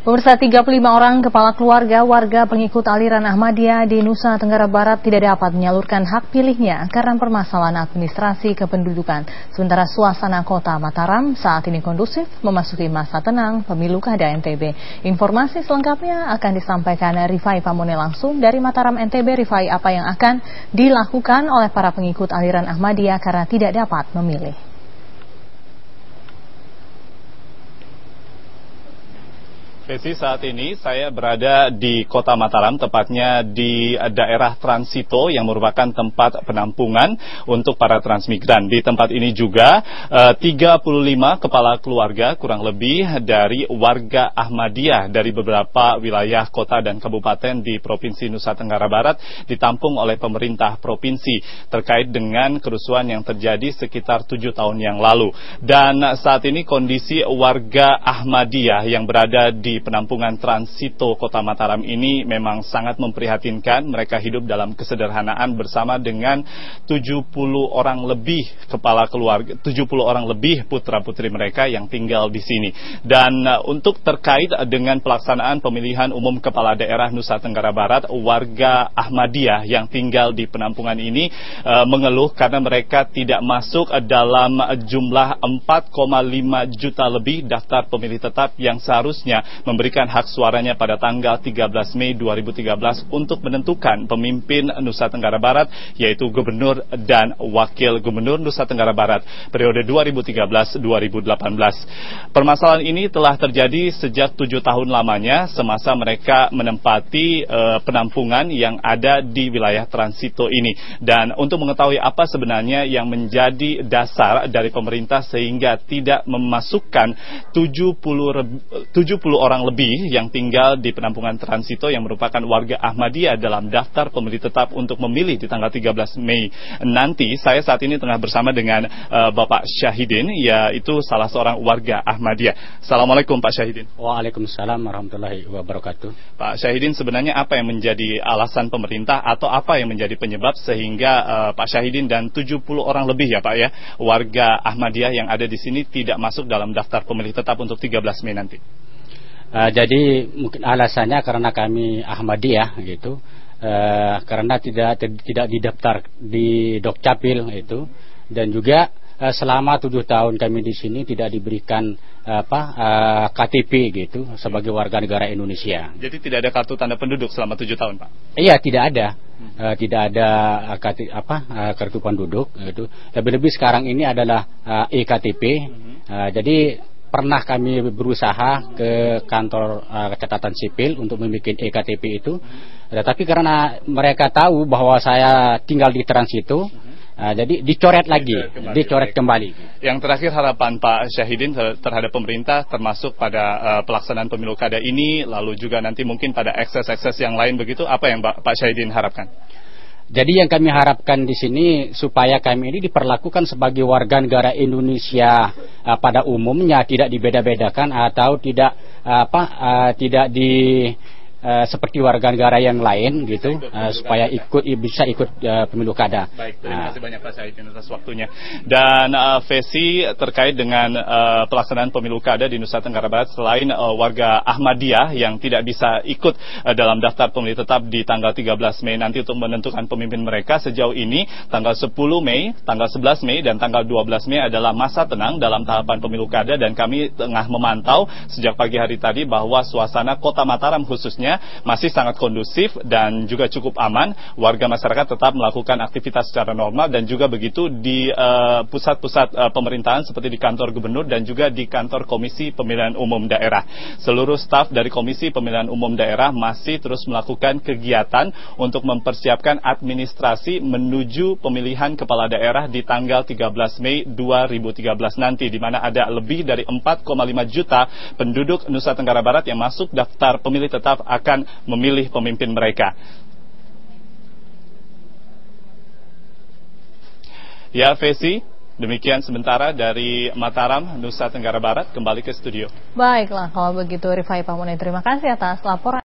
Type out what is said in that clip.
Pemirsa, 35 orang kepala keluarga warga pengikut aliran Ahmadiyah di Nusa Tenggara Barat tidak dapat menyalurkan hak pilihnya karena permasalahan administrasi kependudukan. Sementara suasana kota Mataram saat ini kondusif memasuki masa tenang pemilu kada NTB. Informasi selengkapnya akan disampaikan Rifai Pamone langsung dari Mataram NTB. Rifai, apa yang akan dilakukan oleh para pengikut aliran Ahmadiyah karena tidak dapat memilih? Vesi, saat ini saya berada di kota Mataram, tepatnya di daerah Transito yang merupakan tempat penampungan untuk para transmigran. Di tempat ini juga 35 kepala keluarga kurang lebih dari warga Ahmadiyah dari beberapa wilayah kota dan kabupaten di Provinsi Nusa Tenggara Barat ditampung oleh pemerintah provinsi terkait dengan kerusuhan yang terjadi sekitar 7 tahun yang lalu. Dan saat ini kondisi warga Ahmadiyah yang berada di penampungan Transito Kota Mataram ini memang sangat memprihatinkan. Mereka hidup dalam kesederhanaan bersama dengan 70 orang lebih kepala keluarga, 70 orang lebih putra-putri mereka yang tinggal di sini. Dan untuk terkait dengan pelaksanaan pemilihan umum kepala daerah Nusa Tenggara Barat, warga Ahmadiyah yang tinggal di penampungan ini mengeluh karena mereka tidak masuk dalam jumlah 4,5 juta lebih daftar pemilih tetap yang seharusnya memberikan hak suaranya pada tanggal 13 Mei 2013 untuk menentukan pemimpin Nusa Tenggara Barat, yaitu gubernur dan wakil gubernur Nusa Tenggara Barat periode 2013-2018. Permasalahan ini telah terjadi sejak 7 tahun lamanya semasa mereka menempati penampungan yang ada di wilayah Transito ini. Dan untuk mengetahui apa sebenarnya yang menjadi dasar dari pemerintah sehingga tidak memasukkan 70 orang lebih yang tinggal di penampungan Transito yang merupakan warga Ahmadiyah dalam daftar pemilih tetap untuk memilih di tanggal 13 Mei nanti, saya saat ini tengah bersama dengan Bapak Syahidin, yaitu salah seorang warga Ahmadiyah. Assalamualaikum Pak Syahidin. Waalaikumsalam warahmatullahi wabarakatuh. Pak Syahidin, sebenarnya apa yang menjadi alasan pemerintah atau apa yang menjadi penyebab sehingga Pak Syahidin dan 70 orang lebih ya Pak ya, warga Ahmadiyah yang ada di sini tidak masuk dalam daftar pemilih tetap untuk 13 Mei nanti? Jadi mungkin alasannya karena kami Ahmadiyah gitu, karena tidak didaftar di Dukcapil itu, dan juga selama 7 tahun kami di sini tidak diberikan KTP gitu sebagai warga negara Indonesia. Jadi tidak ada kartu tanda penduduk selama 7 tahun Pak? Iya, tidak ada. Tidak ada kartu penduduk gitu. Lebih-lebih sekarang ini adalah eKTP. Jadi pernah kami berusaha ke kantor catatan sipil untuk membuat eKTP itu, tetapi karena mereka tahu bahwa saya tinggal di Transito, jadi dicoret kembali. Yang terakhir, harapan Pak Syahidin terhadap pemerintah termasuk pada pelaksanaan pemilu kada ini, lalu juga nanti mungkin pada ekses-ekses yang lain begitu, apa yang Pak Syahidin harapkan? Jadi yang kami harapkan di sini supaya kami ini diperlakukan sebagai warga negara Indonesia pada umumnya, tidak dibeda-bedakan atau tidak seperti warga negara yang lain gitu, supaya bisa ikut pemilu kada. Baik, terima kasih banyak Pak Syahidin atas waktunya. Dan Vesi, terkait dengan pelaksanaan pemilu kada di Nusa Tenggara Barat, selain warga Ahmadiyah yang tidak bisa ikut dalam daftar pemilih tetap di tanggal 13 Mei nanti untuk menentukan pemimpin mereka, sejauh ini tanggal 10 Mei, tanggal 11 Mei, dan tanggal 12 Mei adalah masa tenang dalam tahapan pemilu kada, dan kami tengah memantau sejak pagi hari tadi bahwa suasana kota Mataram khususnya masih sangat kondusif dan juga cukup aman. Warga masyarakat tetap melakukan aktivitas secara normal, dan juga begitu di pusat-pusat pemerintahan seperti di kantor gubernur dan juga di kantor Komisi Pemilihan Umum Daerah. Seluruh staf dari Komisi Pemilihan Umum Daerah masih terus melakukan kegiatan untuk mempersiapkan administrasi menuju pemilihan kepala daerah di tanggal 13 Mei 2013 nanti, di mana ada lebih dari 4,5 juta penduduk Nusa Tenggara Barat yang masuk daftar pemilih tetap akan memilih pemimpin mereka. Ya, Vesi, demikian sementara dari Mataram, Nusa Tenggara Barat. Kembali ke studio. Baiklah, kalau begitu Rifai Pamone, terima kasih atas laporan.